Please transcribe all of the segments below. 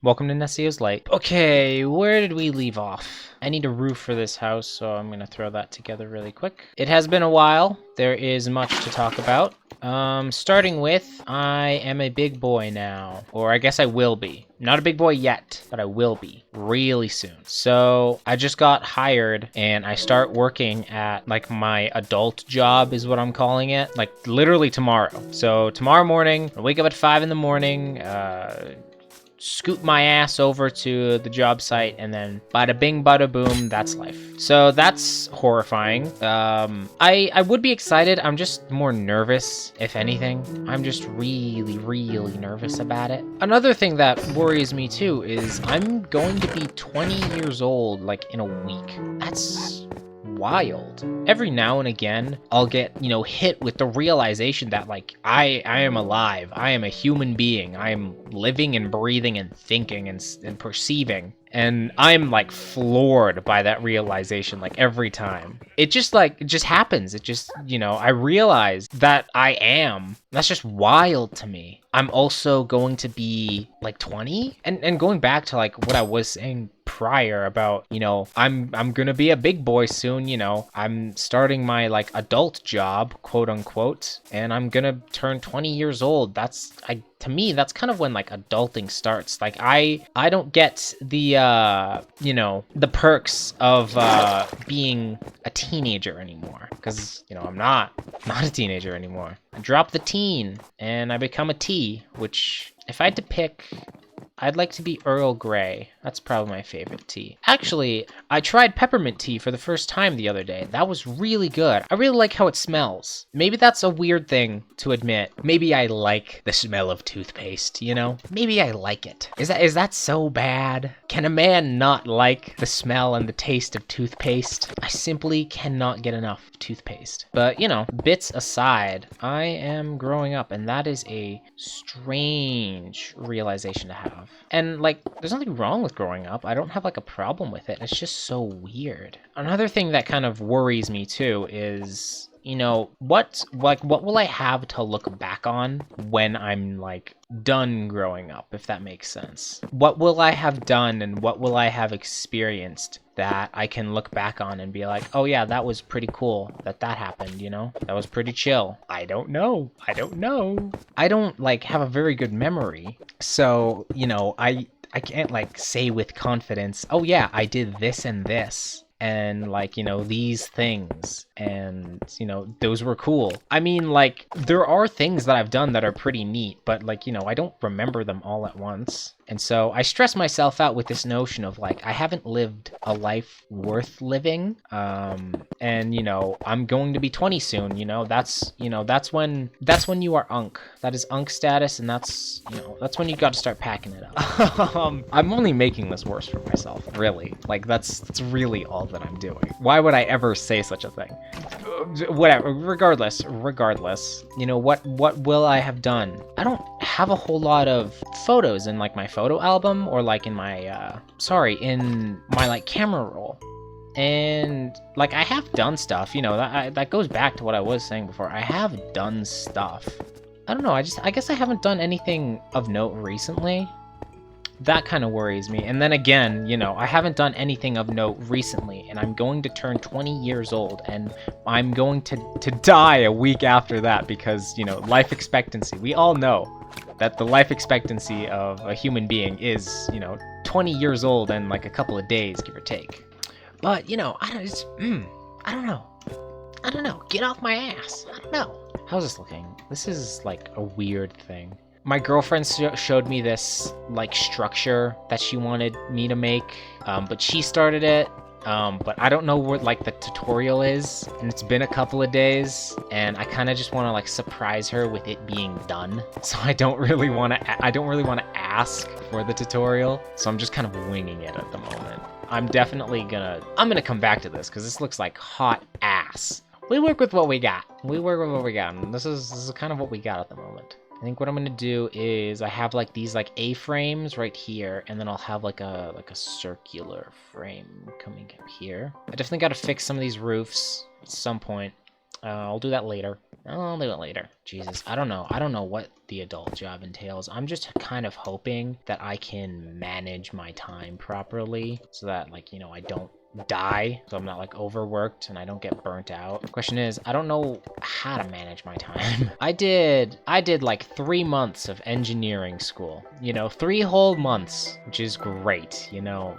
Welcome to Nessio's Light. Okay, where did we leave off? I need a roof for this house, so I'm gonna throw that together really quick. It has been a while. There is much to talk about. Starting with, I am a big boy now. Or I guess I will be. Not a big boy yet, but I will be really soon. So I just got hired and I start working at like my adult job is what I'm calling it. Like literally tomorrow. So tomorrow morning, I wake up at 5 in the morning, scoot my ass over to the job site, and then bada bing bada boom, that's life. So that's horrifying. I would be excited. I'm just more nervous, if anything. I'm just really nervous about it. Another thing that worries me too is I'm going to be 20 years old like in a week. That's wild. Every now and again, I'll get, hit with the realization that like I am alive. I am a human being. I am living and breathing and thinking and perceiving. And I'm like floored by that realization like every time. It just happens. It just, I realize that I am. That's just wild to me. I'm also going to be like 20 and going back to like what I was saying prior about, I'm gonna be a big boy soon, I'm starting my like adult job, quote unquote, and I'm gonna turn 20 years old. To me, that's kind of when like adulting starts. Like I don't get the the perks of being a teenager anymore, because I'm not a teenager anymore. I drop the teen and I become a T, which if I had to pick, I'd like to be Earl Grey. That's probably my favorite tea. Actually, I tried peppermint tea for the first time the other day. That was really good. I really like how it smells. Maybe that's a weird thing to admit. Maybe I like the smell of toothpaste, Maybe I like it. Is that so bad? Can a man not like the smell and the taste of toothpaste? I simply cannot get enough of toothpaste. But, bits aside, I am growing up, and that is a strange realization to have. And like, there's nothing wrong with growing up. I don't have like a problem with it. It's just so weird. Another thing that kind of worries me too is, what will I have to look back on when I'm like done growing up, if that makes sense? What will I have done and what will I have experienced that I can look back on and be like, oh yeah, that was pretty cool that happened, That was pretty chill. I don't know. I don't like have a very good memory. So, I can't like say with confidence, oh yeah, I did this and this. And like, these things, and those were cool. I mean, like, there are things that I've done that are pretty neat, but like, I don't remember them all at once. And so I stress myself out with this notion of like, I haven't lived a life worth living. And I'm going to be 20 soon, that's when you are unk. That is unk status, and that's when you got to start packing it up. I'm only making this worse for myself, really. Like that's really all that I'm doing. Why would I ever say such a thing? Whatever, regardless, what will I have done? I don't have a whole lot of photos in like my photo album, or like in my in my like camera roll. And like, I have done stuff, that goes back to what I was saying before. I have done stuff. I don't know, I guess I haven't done anything of note recently. That kind of worries me. And then again, I haven't done anything of note recently, and I'm going to turn 20 years old, and I'm going to die a week after that because, life expectancy. We all know that the life expectancy of a human being is, 20 years old and like a couple of days, give or take. But, I don't know. Get off my ass. I don't know. How's this looking? This is like a weird thing. My girlfriend showed me this like structure that she wanted me to make, but she started it, but I don't know what like the tutorial is, and it's been a couple of days, and I kind of just want to like surprise her with it being done. So I don't really want to ask for the tutorial, so I'm just kind of winging it at the moment. I'm gonna come back to this because this looks like hot ass. We work with what we got. And this is kind of what we got at the moment. I think what I'm gonna do is I have like these like A-frames right here, and then I'll have like a circular frame coming up here. I definitely gotta fix some of these roofs at some point. I'll do that later. I'll do it later. Jesus, I don't know. I don't know what the adult job entails. I'm just kind of hoping that I can manage my time properly so that, like, you know, I don't die, so I'm not like overworked and I don't get burnt out. Question is, I don't know how to manage my time. I did like 3 months of engineering school, you know, 3 whole months, which is great, you know.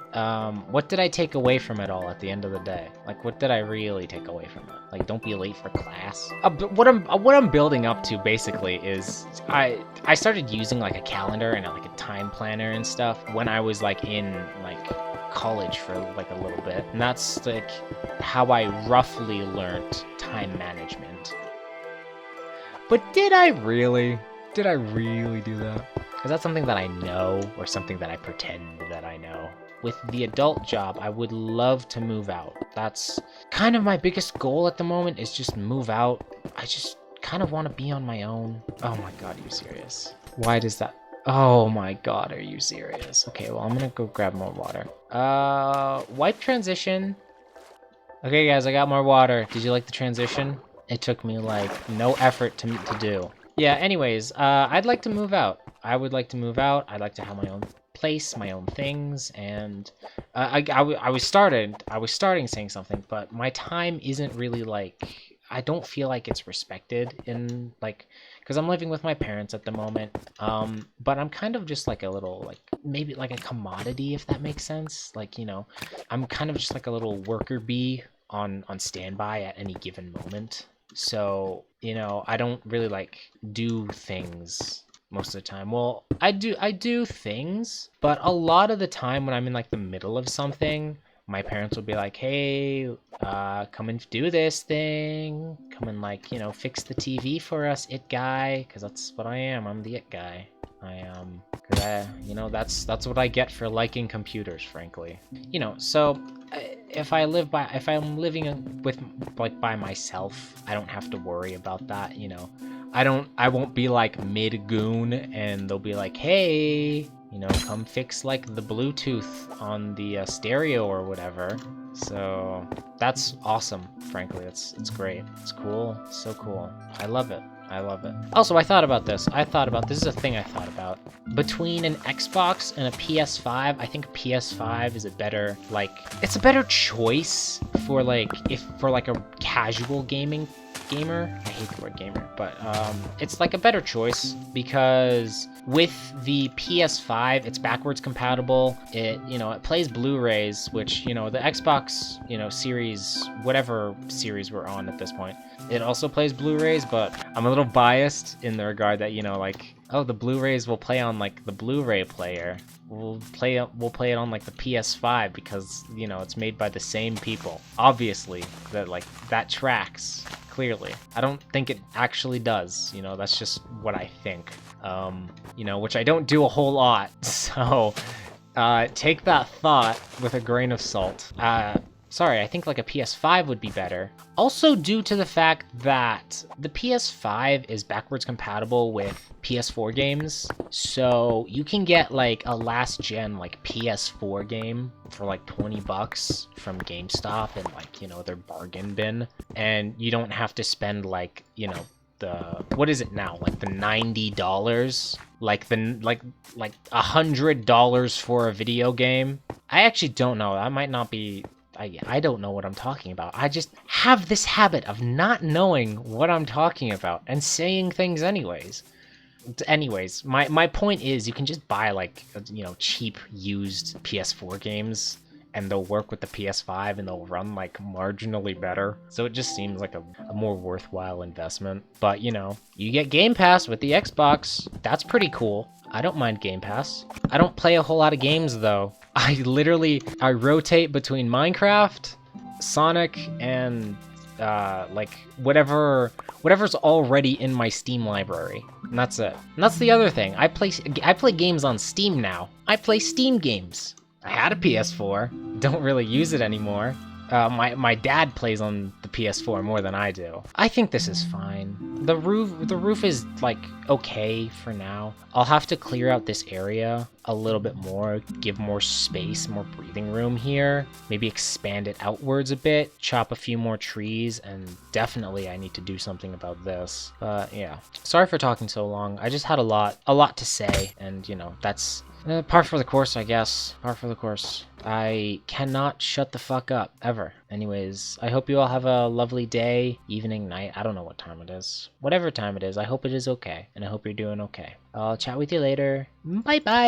What did I take away from it all at the end of the day? Like, what did I really take away from it? Like, don't be late for class. But what I'm building up to basically is I started using like a calendar and like a time planner and stuff when I was like in like college for like a little bit, and that's like how I roughly learned time management. But did I really do that? Is that something that I know or something that I pretend that I know? With the adult job, I would love to move out. That's kind of my biggest goal at the moment, is just move out. I just kind of want to be on my own. Oh my god, are you serious? Why does that? Oh my god, are you serious? Okay, well, I'm gonna go grab more water. Wipe transition. Okay, guys, I got more water. Did you like the transition? It took me, like, no effort to do. Yeah, anyways, I'd like to move out. I would like to move out. I'd like to have my own place, my own things, and I was starting saying something, but my time isn't really, like, I don't feel like it's respected in, like, because I'm living with my parents at the moment, but I'm kind of just like a little, like, maybe like a commodity, if that makes sense. Like, you know, I'm kind of just like a little worker bee on standby at any given moment. So, you know, I don't really like do things most of the time. Well, I do things, but a lot of the time when I'm in like the middle of something, my parents will be like, hey, come and do this thing. Come and, like, you know, fix the TV for us, it guy. Because that's what I am. I'm the it guy. You know, that's what I get for liking computers, frankly. You know, so if I'm living with, like, by myself, I don't have to worry about that, you know. I won't be like mid-goon and they'll be like, hey, you know, come fix like the Bluetooth on the stereo or whatever. So that's awesome, frankly. It's great. It's cool. It's so cool. I love it. I love it. Also, I thought about this. This is a thing I thought about. Between an Xbox and a PS5, I think PS5 is a better, like, it's a better choice for like, for a casual gamer. I hate the word gamer, but it's like a better choice because with the PS5, it's backwards compatible. It, you know, it plays Blu-rays, which, you know, the Xbox, you know, series, whatever series we're on at this point, it also plays Blu-rays, but I'm a little biased in the regard that, you know, like, oh, the Blu-rays will play on like the Blu-ray player. We'll play it on like the PS5 because, you know, it's made by the same people. Obviously, that tracks clearly. I don't think it actually does, you know, that's just what I think. You know, which I don't do a whole lot. So, take that thought with a grain of salt. Sorry, I think like a PS5 would be better. Also due to the fact that the PS5 is backwards compatible with PS4 games. So you can get like a last gen like PS4 game for like $20 from GameStop and, like, you know, their bargain bin. And you don't have to spend like, you know, what is it now? Like the $90? Like $100 for a video game? I actually don't know. That might not be... I don't know what I'm talking about. I just have this habit of not knowing what I'm talking about and saying things anyways. Anyways, my point is you can just buy, like, you know, cheap used PS4 games and they'll work with the PS5 and they'll run like marginally better. So it just seems like a more worthwhile investment. But, you know, you get Game Pass with the Xbox. That's pretty cool. I don't mind Game Pass. I don't play a whole lot of games though. I rotate between Minecraft, Sonic, and like whatever's already in my Steam library. And that's it. And that's the other thing. I play games on Steam now. I play Steam games. I had a PS4. Don't really use it anymore. My dad plays on the PS4 more than I do. I think this is fine. The roof is like okay for now. I'll have to clear out this area a little bit more, give more space, more breathing room here. Maybe expand it outwards a bit, chop a few more trees, and definitely I need to do something about this. But yeah, sorry for talking so long. I just had a lot to say, and you know, that's par for the course, I guess. Par for the course. I cannot shut the fuck up, ever. Anyways, I hope you all have a lovely day, evening, night. I don't know what time it is. Whatever time it is, I hope it is okay. And I hope you're doing okay. I'll chat with you later. Bye-bye!